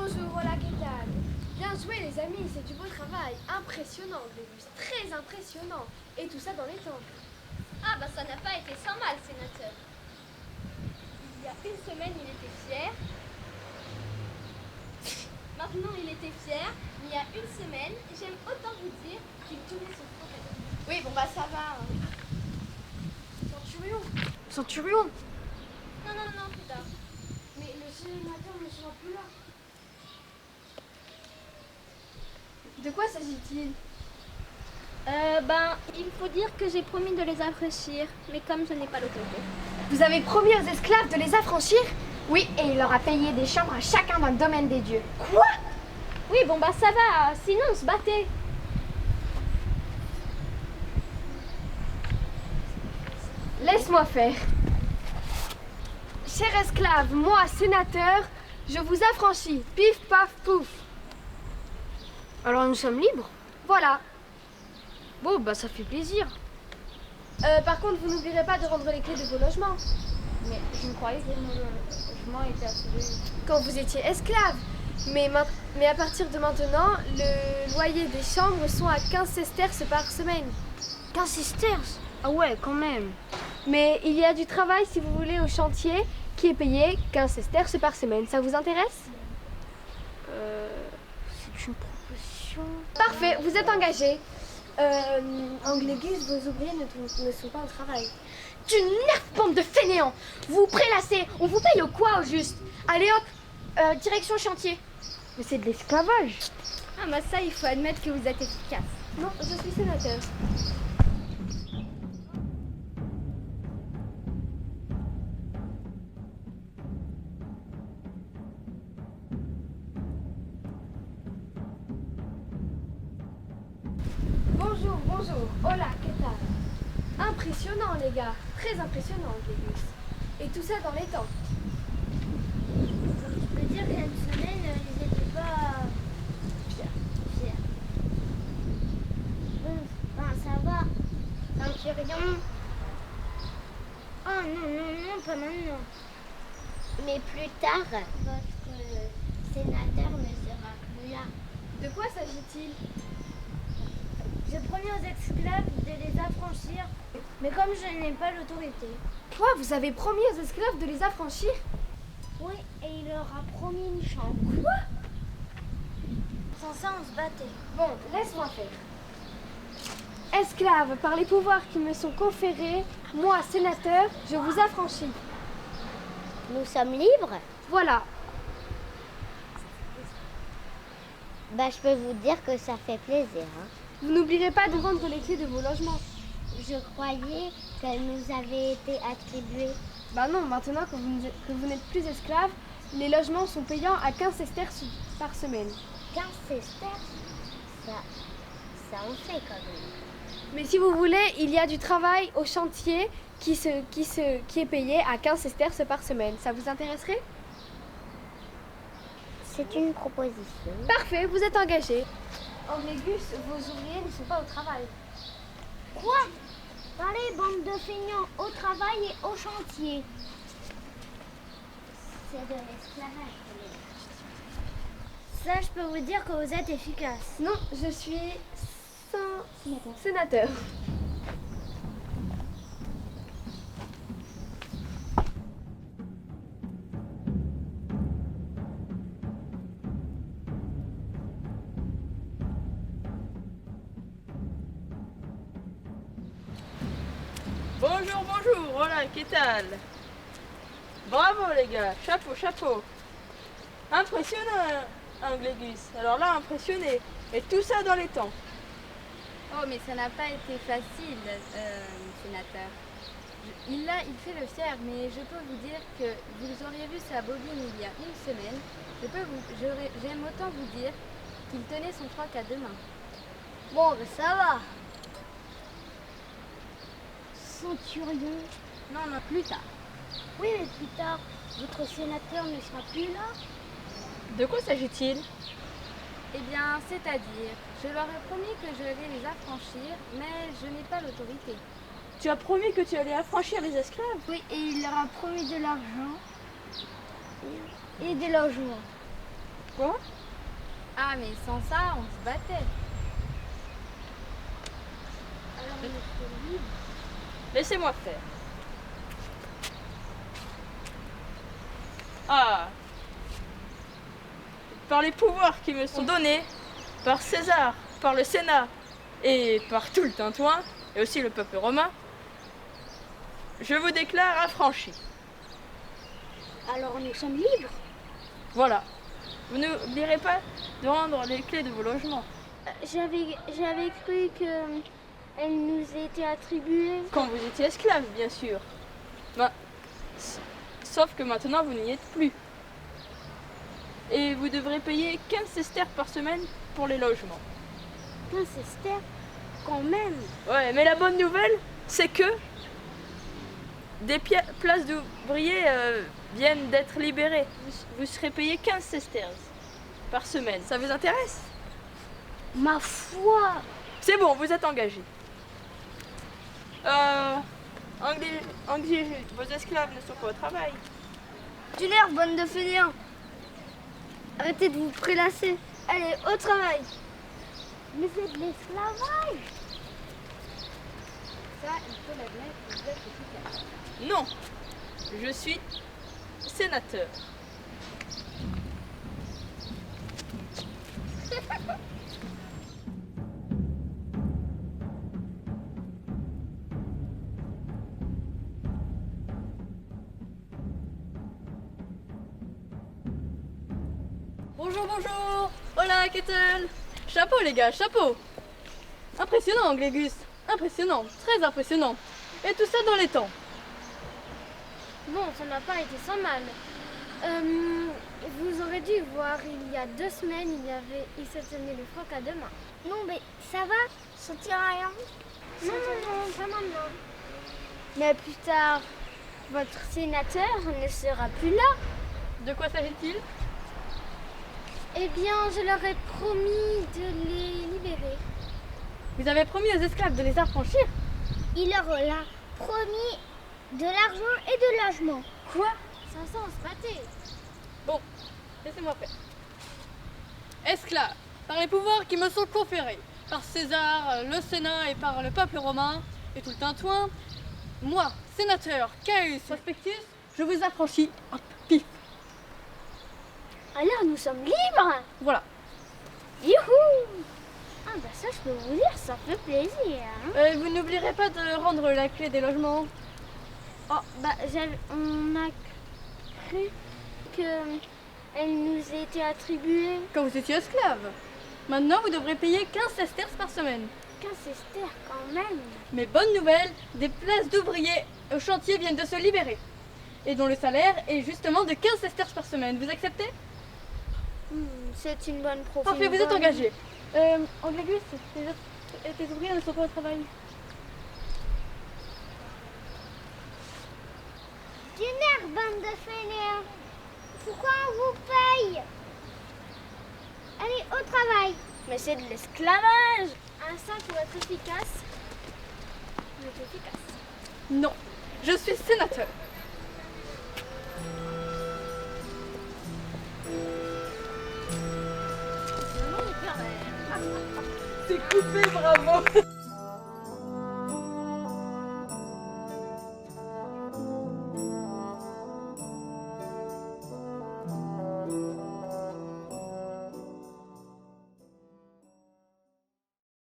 Bonjour, voilà, qu'est-ce Bien joué les amis, c'est du beau travail. Impressionnant, Glébus, très impressionnant. Et tout ça dans les temps. Ah bah ça n'a pas été sans mal, sénateur. Il y a une semaine, il était fier. Maintenant, il était fier. Mais il y a une semaine, j'aime autant vous dire qu'il tournait son froc à deux. Oui, bon bah ça va. Centurion. Centurion. Non, plus tard. Mais le sénateur ne sera plus là. De quoi s'agit-il? Il faut dire que j'ai promis de les affranchir, mais comme je n'ai pas l'autorité. Vous avez promis aux esclaves de les affranchir? Oui, et il leur a payé des chambres à chacun dans le domaine des dieux. Quoi? Oui, bon bah ça va, sinon on se battait. Laisse-moi faire. Cher esclave, moi, sénateur, je vous affranchis. Pif, paf, pouf. Alors nous sommes libres? Voilà. Bon, bah ça fait plaisir. Par contre, vous n'oublierez pas de rendre les clés de vos logements. Mais je me croyais que mon logement était attribué. Quand vous étiez esclave. Mais à partir de maintenant, le loyer des chambres sont à 15 sesterces par semaine. 15 sesterces? Ah ouais, quand même. Mais il y a du travail, si vous voulez, au chantier, qui est payé 15 sesterces par semaine. Ça vous intéresse? C'est une proposition. Parfait, vous êtes engagé. Anglégus, vos ouvriers ne sont pas au travail. Tu nerfs, bande de fainéants! Vous prélassez, on vous paye au quoi au juste? Allez hop, direction chantier. Mais c'est de l'esclavage. Ah bah ça, il faut admettre que vous êtes efficace. Non, je suis sénateur. Bonjour, bonjour. Hola, qu'est-ce que Impressionnant, les gars. Très impressionnant, Glébus. Et tout ça dans les temps. Je peux dire qu'il y a une semaine, ils n'étaient pas fiers. Ça va. Centurion. Oh non, pas maintenant. Mais plus tard, votre sénateur ne sera plus là. De quoi s'agit-il? J'ai promis aux esclaves de les affranchir, mais comme je n'ai pas l'autorité. Quoi? Vous avez promis aux esclaves de les affranchir? Oui, et il leur a promis une chambre. Quoi? Sans ça, on se battait. Bon, laisse-moi faire. Esclaves, par les pouvoirs qui me sont conférés, moi, sénateur, je vous affranchis. Nous sommes libres? Voilà. Je peux vous dire que ça fait plaisir. Vous n'oublierez pas de rendre les clés de vos logements. Je croyais qu'elles nous avaient été attribuées. Bah non, maintenant que vous n'êtes plus esclaves, les logements sont payants à 15 sesterces par semaine. 15 sesterces? Ça en fait quand même. Mais si vous voulez, il y a du travail au chantier qui est payé à 15 sesterces par semaine. Ça vous intéresserait? C'est une proposition. Parfait, vous êtes engagé. Anglégus, vos ouvriers ne sont pas au travail. Quoi? Allez, bande de feignants, au travail et au chantier. C'est de l'esclavage. Ça, je peux vous dire que vous êtes efficace. Non, je suis sénateur. Bonjour, voilà, qu'est-ce que Bravo les gars, chapeau. Impressionnant, Anglégus. Alors là, impressionné. Et tout ça dans les temps. Oh, mais ça n'a pas été facile, sénateur. Il fait le fier, mais je peux vous dire que vous auriez vu sa bobine il y a une semaine. J'aime autant vous dire qu'il tenait son froc à deux mains. Bon, ça va. Centurion. Non, plus tard. Oui, mais plus tard, votre sénateur ne sera plus là. De quoi s'agit-il? Eh bien, c'est-à-dire, je leur ai promis que je vais les affranchir, mais je n'ai pas l'autorité. Tu as promis que tu allais affranchir les esclaves? Oui, et il leur a promis de l'argent et des logements. Quoi? Ah, mais sans ça, on se battait. Alors on est libre. Laissez-moi faire. Ah. Par les pouvoirs qui me sont donnés, par César, par le Sénat et par tout le Tintouin, et aussi le peuple romain, je vous déclare affranchi. Alors nous sommes libres. Voilà. Vous n'oublierez pas de rendre les clés de vos logements. J'avais cru que elle nous était attribuée. Quand vous étiez esclave, bien sûr. Ben, sauf que maintenant, vous n'y êtes plus. Et vous devrez payer 15 sesterces par semaine pour les logements. 15 sesterces, quand même. Ouais, mais la bonne nouvelle, c'est que des places d'ouvriers viennent d'être libérées. Vous serez payé 15 sesterces par semaine. Ça vous intéresse? Ma foi. C'est bon, vous êtes engagés. Anglais, vos esclaves ne sont pas au travail. Du nerf, bande de fainéants. Arrêtez de vous prélasser. Allez, au travail. Mais c'est de l'esclavage. Ça, il faut l'admettre, vous êtes efficace. Non, je suis sénateur. Bonjour, bonjour. Hola, Kettle. Chapeau, les gars, chapeau. Impressionnant, Glégus. Impressionnant, très impressionnant. Et tout ça dans les temps. Bon, ça n'a pas été sans mal. Vous aurez dû voir, il y a 2 semaines, il se tenait le froc à 2 mains. Non mais ça va, ça tient à rien. Non, pas maintenant. Mais plus tard, votre sénateur ne sera plus là. De quoi s'agit-il? Eh bien, je leur ai promis de les libérer. Vous avez promis aux esclaves de les affranchir? Il leur a promis de l'argent et de logement. Quoi? Ça sent se battait. Bon, laissez-moi faire. Esclaves, par les pouvoirs qui me sont conférés, par César, le Sénat et par le peuple romain et tout le Tintouin, moi, sénateur Caius Prospectus, je vous affranchis. Hop, pif. Alors nous sommes libres. Voilà. Youhou. Ah bah ça je peux vous dire, ça fait plaisir. Hein. Vous n'oublierez pas de rendre la clé des logements. Oh bah on a cru que elle nous était attribuée. Quand vous étiez esclave. Maintenant, vous devrez payer 15 sesterces par semaine. 15 sesterces quand même. Mais bonne nouvelle, des places d'ouvriers au chantier viennent de se libérer. Et dont le salaire est justement de 15 sesterces par semaine. Vous acceptez? C'est une bonne proposition. Parfait, vous êtes engagé. Anglégus, tes ouvriers ne sont pas au travail. Du nerf, bande de fainéants. Pourquoi on vous paye? Allez, au travail. Mais c'est de l'esclavage. Un ça pour être efficace. Vous êtes efficace. Non, je suis sénateur. C'est coupé, bravo.